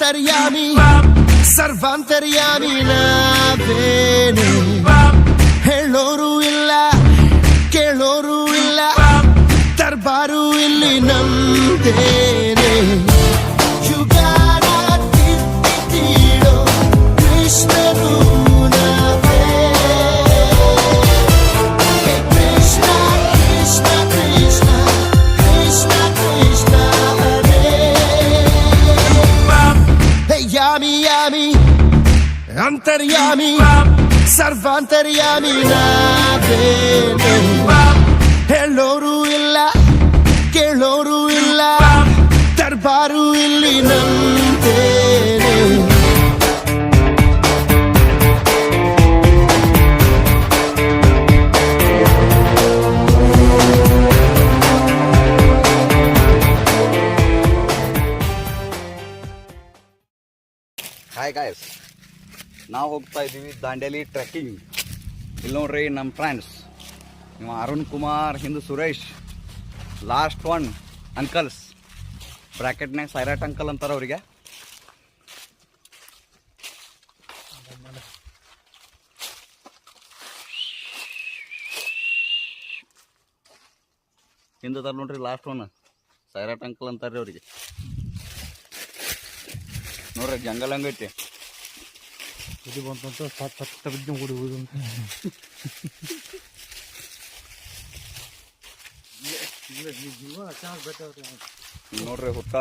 ಅಂತರ್ಯಾಮಿ ಸರ್ವಾಂತರ್ಯಾಮಿ ನಾವೇನೆ ಹೇಳೋರು ಇಲ್ಲ ಕೇಳೋರು ಇಲ್ಲ ದರ್ಬಾರು ಇಲ್ಲಿ ನಮ್ದೇನೆ ಯುಗಾನ ತಿತ್ತಿಡೋ ಕೃಷ್ಣರು ನಾವೇ ಕೃಷ್ಣ ಕೃಷ್ಣ ಕೃಷ್ಣ ಕೃಷ್ಣ ಕೃಷ್ಣ ಹರೇ ಯಾಮಿ ಯಾಮಿ ಅಂತರ್ಯಾಮಿ ಸರ್ವಾಂತರ್ಯಾಮಿ ನಾವೇನೆ ಹೇಳೋರು ಇಲ್ಲ ಕೇಳೋರು ಇಲ್ಲ ದರ್ಬಾರು ಇಲ್ಲಿ ನಮ್ದೇನೆ ಹಾಯ್ ಗಾಯ್ಸ್, ನಾವು ಹೋಗ್ತಾ ಇದ್ದೀವಿ ದಾಂಡೇಲಿ ಟ್ರೆಕ್ಕಿಂಗ್. ಇಲ್ಲಿ ನೋಡ್ರಿ ನಮ್ಮ ಫ್ರೆಂಡ್ಸ್, ನೀವು ಅರುಣ್ ಕುಮಾರ್, ಹಿಂದೂ ಸುರೇಶ್, ಲಾಸ್ಟ್ ಒನ್ ಅಂಕಲ್ಸ್, ಬ್ರ್ಯಾಕೆಟ್ನಾಗ ಸೈರಾಟ್ ಅಂಕಲ್ ಅಂತಾರೆ ಅವರಿಗೆ. ಹಿಂದದಾರ ನೋಡ್ರಿ ಲಾಸ್ಟ್ ಒನ್ ಸೈರಾಟ್ ಅಂಕಲ್ ಅಂತಾರೆ ಅವರಿಗೆ. ನೋಡ್ರಿ ಜಂಗಲ್ ಹಂಗೈತಿ, ಇದು ಬಂತಂತ ಸತ್ತ ಬಿದ್ದು ಓಡಿ ಹೋಗುದಂತ. ನೋಡ್ರಿ ಹುತ್ತ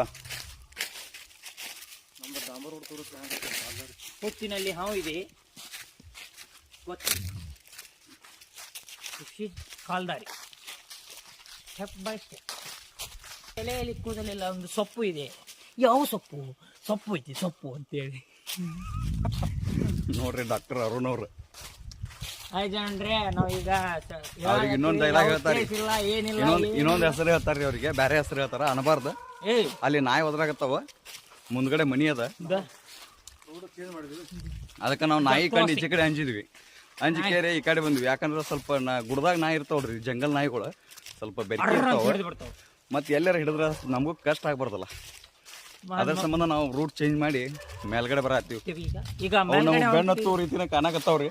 ಹೊತ್ತಿನಲ್ಲಿ ಹಾವು ಇದೆ, ಕಾಲ್ದಾರಿ ಸ್ಟೆಪ್ ಬೈ ಸ್ಟೆಪ್. ಎಲೆಯಲ್ಲಿ ಕೂದಲೆಲ್ಲ ಒಂದು ಸೊಪ್ಪು ಇದೆ. ಯಾವ ಸೊಪ್ಪು? ಸೊಪ್ಪು ಐತಿ ಸೊಪ್ಪು ಅಂತೇಳಿ. ನೋಡ್ರಿ ಡಾಕ್ಟರ್ ಅರುಣ್ ಅವ್ರು. ಆಯ್ತು ಜನರೇ, ನಾವೀಗ ಅವ್ರಿಗೆ ಇನ್ನೊಂದು ಡೈಲಾಗ್ ಹೇಳ್ತಾರೆ, ಏನಿಲ್ಲ, ಇನ್ನೊಂದು ಹೆಸರು ಹೇಳ್ತಾರ್ರಿ ಅವ್ರಿಗೆ, ಬೇರೆ ಹೆಸರು ಹೇಳ್ತಾರ ಅನಬಾರ್ದು. ಅಲ್ಲಿ ನಾಯಿ ಒದ್ರಾಗತ್ತಾವ, ಮುಂದ್ಗಡೆ ಮನಿ ಅದ, ಅದಕ್ಕೆ ನಾವು ನಾಯಿ ಕಂಡು ಈಚೆ ಕಡೆ ಅಂಜಿದ್ವಿ. ಅಂಜಿಕೆರೆ ಈ ಕಡೆ ಬಂದ್ವಿ. ಯಾಕಂದ್ರೆ ಸ್ವಲ್ಪ ಗುಡ್ದಾಗ ನಾಯಿ ಇರ್ತಾವ್ರಿ, ಜಂಗಲ್ ನಾಯಿಗಳು ಸ್ವಲ್ಪ ಬೆರಕೆ ಇರ್ತಾವ. ಮತ್ತೆ ಎಲ್ಲಾರ ಹಿಡಿದ್ರ ನಮಗೂ ಕಷ್ಟ ಆಗ್ಬಾರ್ದಲ್ಲ, ಅದ್ರ ಸಂಬಂಧ ನಾವು ರೂಟ್ ಚೇಂಜ್ ಮಾಡಿ ಮೇಲ್ಗಡೆ ಬರತ್ತೀವಿ. ಈಗ ಬೆನ್ನತ್ತು ರೀತಿನ ಕಾಣಕತ್ತಾವ್ರಿ.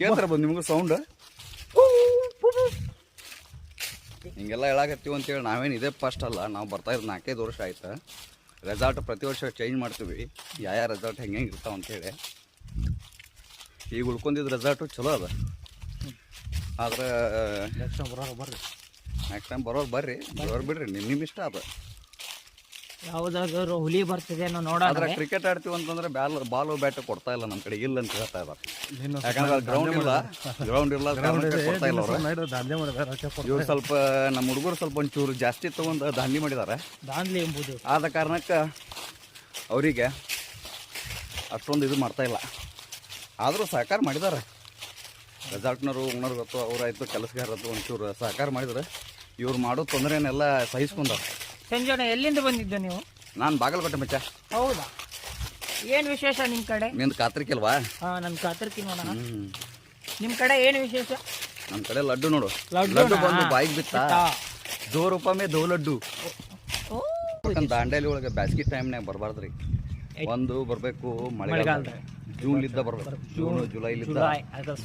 ಕೇಳ್ತಾರ ಬಂದು ನಿಮಗೂ ಸೌಂಡ್ ಹಿಂಗೆಲ್ಲ ಹೇಳಾಕತ್ತೀವಿ ಅಂತೇಳಿ ನಾವೇನು ಇದೇ ಫಸ್ಟ್ ಅಲ್ಲ, ನಾವು ಬರ್ತಾ ಇರೋದು 4-5 ವರ್ಷ ಆಯ್ತು. ರೆಸಾರ್ಟ್ ಪ್ರತಿ ವರ್ಷ ಚೇಂಜ್ ಮಾಡ್ತೀವಿ, ಯಾವ ರೆಸಾರ್ಟ್ ಹೆಂಗೆ ಇರ್ತಾವ ಅಂತೇಳಿ. ಈಗ ಉಳ್ಕೊಂಡಿದ್ದು ರೆಸಾರ್ಟು ಚಲೋ ಅದ, ಆದ್ರೆ ನೆಕ್ಸ್ಟ್ ಟೈಮ್ ಬರೋರು ಬರ್ರಿ, ಬಿಡ್ರಿ, ನಿಮ್ಮ ಇಷ್ಟ ಅದ. ಯಾವ್ದಾದ್ರು ಹುಲಿ ಬರ್ತದೆ ನೋಡೋಣ. ಕ್ರಿಕೆಟ್ ಆಡ್ತೀವಿ ಅಂತಂದ್ರೆ ಬಾಲು ಬ್ಯಾಟ್ ಕೊಡ್ತಾ ಇಲ್ಲ ನಮ್ಮ ಕಡೆ, ಇಲ್ಲ ಅಂತ ಹೇಳ್ತಾ ಇದ್ದಾರೆ. ಯಾಕಂದ್ರೆ ಗ್ರೌಂಡ್ ಇಲ್ಲ ಕೊಡ್ತಾ ಇಲ್ಲ ಅವರು. ಇವ್ರು ಸ್ವಲ್ಪ ನಮ್ಮ ಹುಡುಗರು ಸ್ವಲ್ಪ ಒಂಚೂರು ಜಾಸ್ತಿ ತಗೊಂಡು ದಾಂಧಲಿ ಮಾಡಿದ್ದಾರೆ. ದಾಂಧಲಿ ಎಂಬುದು ಆದ ಕಾರಣಕ್ಕೆ ಅವರಿಗೆ ಅಷ್ಟೊಂದು ಇದು ಮಾಡ್ತಾ ಇಲ್ಲ. ಆದರೂ ಸಹಕಾರ ಮಾಡಿದ್ದಾರೆ ರೆಸಾರ್ಟ್ನವರು, ಓನರ್ ಗೊತ್ತು, ಅವರಾಯ್ತು, ಕೆಲಸಗಾರತ್ತು ಒಂಚೂರು ಸಹಕಾರ ಮಾಡಿದ್ರೆ ಇವ್ರು ಮಾಡೋ ತೊಂದರೆನೆಲ್ಲ ಸಹಿಸ್ಕೊಂಡಾರ. ಸಂಜೋಣ, ಎಲ್ಲಿಂದ ಬಂದಿದ್ದು ನೀವು? ನಾನು ಬಾಗಲಕೋಟೆ ಮಚ್ಚ. ಹೌದಾ? ಏನು ವಿಶೇಷ ನಿಮ್ಮ ಕಡೆ? ನಿಂದು ಕಾತ್ರಿಕಿಲ್ವಾ? ಹಾಂ, ನನ್ನ ಕಾತರ್ಕಿ ನೋಡೋಣ. ನಿಮ್ಮ ಕಡೆ ಏನು ವಿಶೇಷ? ನಮ್ಮ ಕಡೆ ಲಡ್ಡು ನೋಡು, ಲಡ್ಡು ಬಂದು ಬಾಯಿಗೆ ಬಿತ್ತಾ, 2 ರೂಪಾಯಿ 2 ಲಡ್ಡು. ದಾಂಡೇಲಿ ಒಳಗೆ ಬ್ಯಾಸ್ಗಿ ಟೈಮ್ನಾಗ ಬರಬಾರ್ದ್ರಿ. ಒಂದು ಬರಬೇಕು ಮಳೆಗಾಲ, ಜೂನ್ಲಿದ್ದ ಬರ್ಬೇಕು, ಜೂನ್ ಜುಲೈಲಿದ್ದ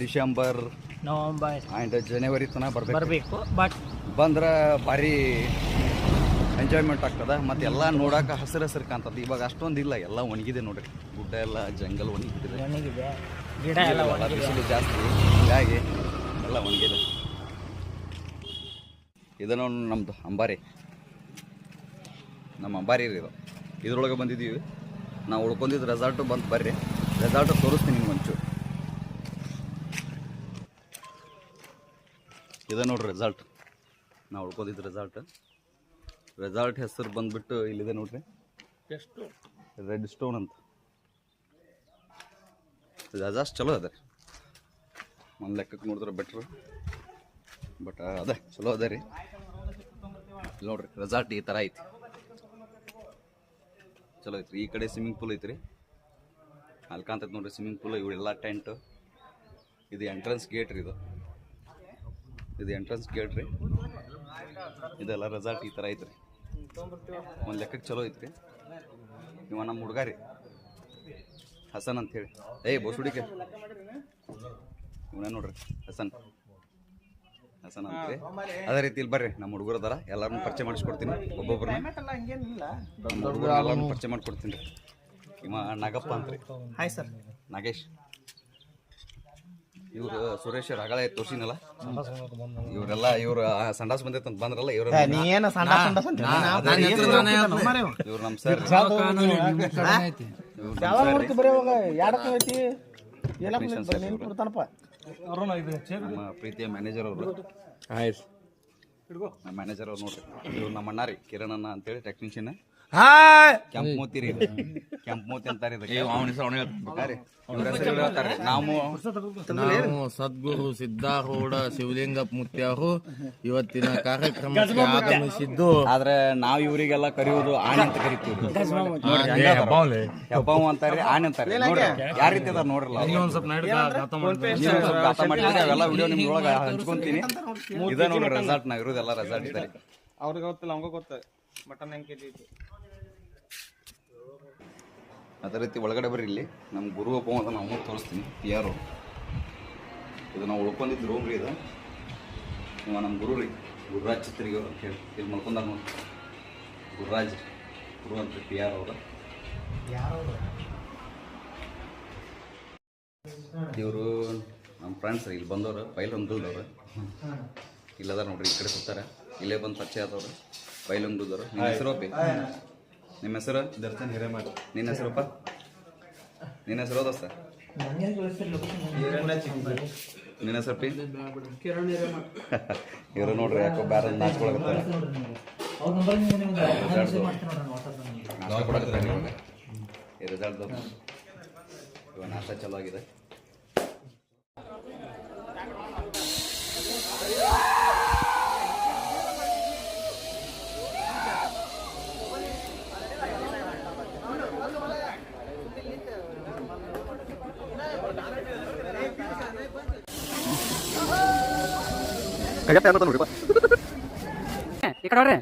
ಡಿಸೆಂಬರ್ ನವಂಬರ್ ಆ್ಯಂಡ್ ಜನವರಿ ತನಕ ಬರಬೇಕು. ಬಟ್ ಬಂದ್ರೆ ಭಾರಿ ಎಂಜಾಯ್ಮೆಂಟ್ ಆಗ್ತದ. ಮತ್ತೆ ಎಲ್ಲ ನೋಡಾಕ ಹಸಿರು ಹಸಿರು ಕಾಣ್ತದೆ. ಇವಾಗ ಅಷ್ಟೊಂದು ಇಲ್ಲ, ಎಲ್ಲ ಒಣಗಿದೆ ನೋಡ್ರಿ, ಗುಡ್ಡ ಎಲ್ಲ ಜಂಗಲ್ ಒಣಗಿದೆ, ಗಿಡ ಎಲ್ಲ ಬಿಸಿಲು ಜಾಸ್ತಿ, ಹೀಗಾಗಿ ಎಲ್ಲ ಒಣಗಿದೆ. ಇದನ್ನು ನಮ್ಮದು ಅಂಬಾರಿ, ನಮ್ಮ ಅಂಬಾರಿ ಇದು. ಇದ್ರೊಳಗೆ ಬಂದಿದ್ದೀವಿ ನಾವು, ಉಳ್ಕೊಂಡಿದ್ದು ರೆಸಾರ್ಟು. ಬಂದು ಬರ್ರಿ, ರೆಸಾರ್ಟು ತೋರಿಸ್ತೀನಿ ನಿಮ್ಗೆ ಒಂಚೂರು. ಇದೆ ನೋಡ್ರಿ ರೆಸಾರ್ಟ್, ನಾವು ಉಳ್ಕೊಂಡಿದ್ದು ರೆಸಾರ್ಟ್ ಹೆಸರು ಬಂದ್ಬಿಟ್ಟು ಇಲ್ಲಿದೆ ನೋಡ್ರಿ, ರೆಡ್ ಸ್ಟೋನ್ ಅಂತ. ರೆಸಾರ್ಟ್ ಚಲೋ ಅದ ರೀ, ಒಂದು ಲೆಕ್ಕಕ್ಕೆ ನೋಡಿದ್ರೆ ಬೆಟ್ರು, ಬಟ್ ಅದೇ ಚಲೋ ಅದ ರೀ. ನೋಡ್ರಿ ರೆಸಾರ್ಟ್ ಈ ಥರ ಐತಿ, ಚಲೋ ಐತ್ರಿ. ಈ ಕಡೆ ಸ್ವಿಮ್ಮಿಂಗ್ ಪೂಲ್ ಐತ್ರಿ, ಅಲ್ಲಿ ಕಾಣ್ತೈತೆ ನೋಡ್ರಿ ಸ್ವಿಮ್ಮಿಂಗ್ ಪೂಲ್. ಇವೆಲ್ಲ ಟೆಂಟ್, ಇದು ಎಂಟ್ರೆನ್ಸ್ ಗೇಟ್ ರೀ, ಇದು ಎಂಟ್ರೆನ್ಸ್ ಗೇಟ್ ರೀ. ಇದೆಲ್ಲ ರೆಸಾರ್ಟ್ ಈ ಥರ ಐತ್ರಿ. ಒಂದು ಲೆಕ್ಕಕ್ಕೆ ಚಲೋ ಐತ್ರಿ. ಇವ ನಮ್ಮ ಹುಡುಗ ರೀ ಹಸನ್ ಅಂತೇಳಿ. ಬೋಸುಡಿಕೆ ಇವನ ನೋಡ್ರಿ ಹಸನ್ ಅಂತೀರಿ. ಅದೇ ರೀತಿ ಇಲ್ಲಿ ಬರ್ರಿ ನಮ್ಮ ಹುಡುಗರು ಅದಾರ, ಎಲ್ಲಾರನ್ನೂ ಪರಿಚಯ ಮಾಡಿಸ್ಕೊಡ್ತೀನಿ. ಒಬ್ಬೊಬ್ಬರನ್ನ ಎಲ್ಲಾರನ್ನೂ ಪರಿಚಯ ಮಾಡ್ಕೊಡ್ತೀನಿ ರೀ. ಇವ ನಾಗಪ್ಪ ಅಂತ್ರಿ. Hi sir. ನಾಗೇಶ್. ಇವ್ರು ಸುರೇಶ್ ರಗಳ ತೋರ್ಸಿನಲ್ಲ, ಇವರೆಲ್ಲ ಇವ್ರ ಸಂಡಾಸ್ ಬಂದೈತೆ ಅಂತ ಬಂದ್ರಲ್ಲ, ಇವ್ರು ನಮ್ಮ ಸರ್. ನಮ್ಮ ಪ್ರೀತಿಯ ಮ್ಯಾನೇಜರ್ ಅವರು, ನಮ್ಮ ಮ್ಯಾನೇಜರ್ ಅವ್ರು ನೋಡ್ರಿ. ಇವ್ರು ನಮ್ಮ ಅಣ್ಣ ರೀ, ಕಿರಣ್ ಅಣ್ಣ ಅಂತೇಳಿ ಟೆಕ್ನಿಷಿಯನ್. ಕೆಂಪ್ ಮೂತಿ ರೀ, ಕೆಂಪ್ ಮೂತಿ ಅಂತಾರೆ. ನಾವು ಸದ್ಗುರು ಸಿದ್ದಾರೂಢ ಶಿವಲಿಂಗಪ್ಪ ಮುತ್ಯಾರು ಇವತ್ತಿನ ಕಾರ್ಯಕ್ರಮಕ್ಕೆ ಆಗಮಿಸಿದ್ದು. ಆದ್ರೆ ನಾವ್ ಇವರಿಗೆಲ್ಲ ಕರೆಯುವುದು ಆಣೆ ಅಂತ ಕರಿತೀವಿ. ಹೆಬ್ಬಾವ್ ಅಂತಾರೆ, ಆಣೆ ಅಂತಾರೆ. ನೋಡ್ರಿ ಯಾವ ರೀತಿ ಅದ ನೋಡ್ರಲ್ಲ. ಅವೆಲ್ಲ ವಿಡಿಯೋ ನಿಮ್ದೊಳಗ ಹಂಚ್ಕೊಂತೀನಿ. ಇದ ನೋಡ್ರಿ ರೆಸಾರ್ಟ್ ನಾವ್ ಇರೋದೆಲ್ಲ ರೆಸಾರ್ಟ್ ಇದ್ದಾರೆ. ಅವ್ರಿಗೆ ಗೊತ್ತಿಲ್ಲ, ಅವಂಗ ಗೊತ್ತ ಮಟನ್ ಹೆಂಗ್ ಕೆಜಿ. ಅದೇ ರೀತಿ ಒಳಗಡೆ ಬರ್ರಿ. ಇಲ್ಲಿ ನಮ್ಮ ಗುರು ಒಬ್ಬ ಅಂತ ನಾವು ತೋರಿಸ್ತೀನಿ. ಯಾರು ಇದು ನಾವು ಉಳ್ಕೊಂಡಿದ್ದು ರೂಮ್ ರೀ. ಇದು ಇವ ನಮ್ಮ ಗುರು ರೀ, ಗುರುರಾಜ್ ಚಿತ್ರಿಗೆ ಅಂತ ಹೇಳಿ ಇಲ್ಲಿ ಮಲ್ಕೊಂಡಾರ ನೋಡಿ. ಗುರುರಾಜ್ ಗುರು ಅಂತ PR ಅವರು. ಇವರು ನಮ್ಮ ಫ್ರೆಂಡ್ಸ್ ರೀ, ಇಲ್ಲಿ ಬಂದವರು ಬೈಲೊಂಗಲ್ದವ್ರು. ಇಲ್ಲದಾರ ನೋಡ್ರಿ, ಈ ಕಡೆ ಕೂತಾರೆ. ಇಲ್ಲೇ ಬಂದು ಪರಿಚಯ ಆದವ್ರು, ಬೈಲೊಂಗಲ್ದವ್ರು. ನಿಮ್ಮ ಹೆಸರು ಅಪ್ಪಿ? ನಿಮ್ಮ ಹೆಸರು? ದರ್ಶನ್ ಹಿರೇಮಠ. ನಿನ್ನ ಹೆಸರಪ್ಪ? ನಿನ್ನ ಹೆಸರು ದೋಸ್ತ? ನಿನ್ನ ಹೆಸರು ಪಿ? ಇವರು ನೋಡ್ರಿ ಯಾಕೋ ಬ್ಯಾರ ನಾಚ್ಕೊಳಕತ್ತಾರ. ರಿಸಲ್ಟ್ ಇವಾಗ ನಾಷ್ಟ ಚಲೋ ಆಗಿದೆ. ನೋಡ್ರಿ ಈ ಕಡೆ ಅವ್ರೆ.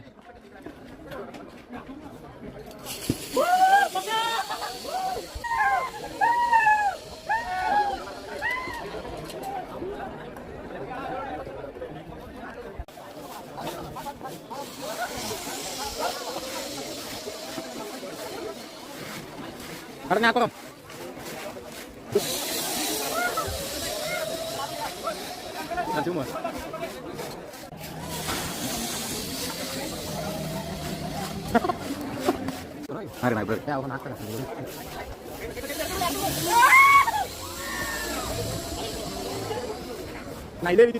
ಕಡಿಮೆ ಹಾಕೋರು. ನಾ ಇದೇ ರೀತಿ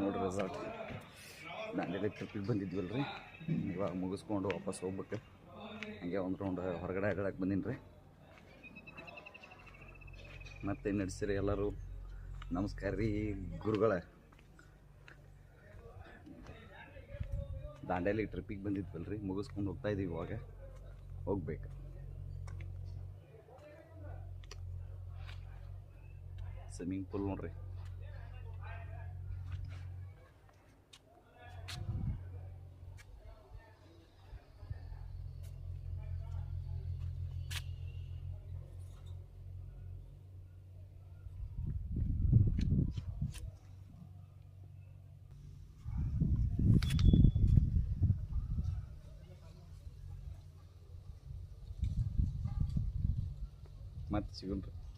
ನೋಡ್ರಿ ರೆಸಾರ್ಟ್. ದಾಂಡೇಲಿ ಟ್ರಿಪ್ಪಿಗೆ ಬಂದಿದ್ವಲ್ಲ ರೀ, ಇವಾಗ ಮುಗಿಸ್ಕೊಂಡು ವಾಪಸ್ ಹೋಗ್ಬಿಟ್ಟು ಹಂಗೆ ಒಂದು ರೌಂಡ್ ಹೊರಗಡೆ ಅಡ್ಡಾಡಕ್ಕೆ ಬಂದೀನಿ ರೀ. ಮತ್ತೆ ನಡೆಸಿರಿ ಎಲ್ಲರೂ. ನಮಸ್ಕಾರ ರೀ ಗುರುಗಳ. ದಾಂಡೇಲಿ ಟ್ರಿಪ್ಪಿಗೆ ಬಂದಿದ್ವಲ್ರಿ, ಮುಗಿಸ್ಕೊಂಡು ಹೋಗ್ತಾ ಇದೀವಿ. ಇವಾಗ ಹೋಗ್ಬೇಕು. ಸ್ವಿಮ್ಮಿಂಗ್ ಪೂಲ್ ನೋಡ್ರಿ. ಮತ್ತೆ ಸಿಗೋಣ್ರಿ.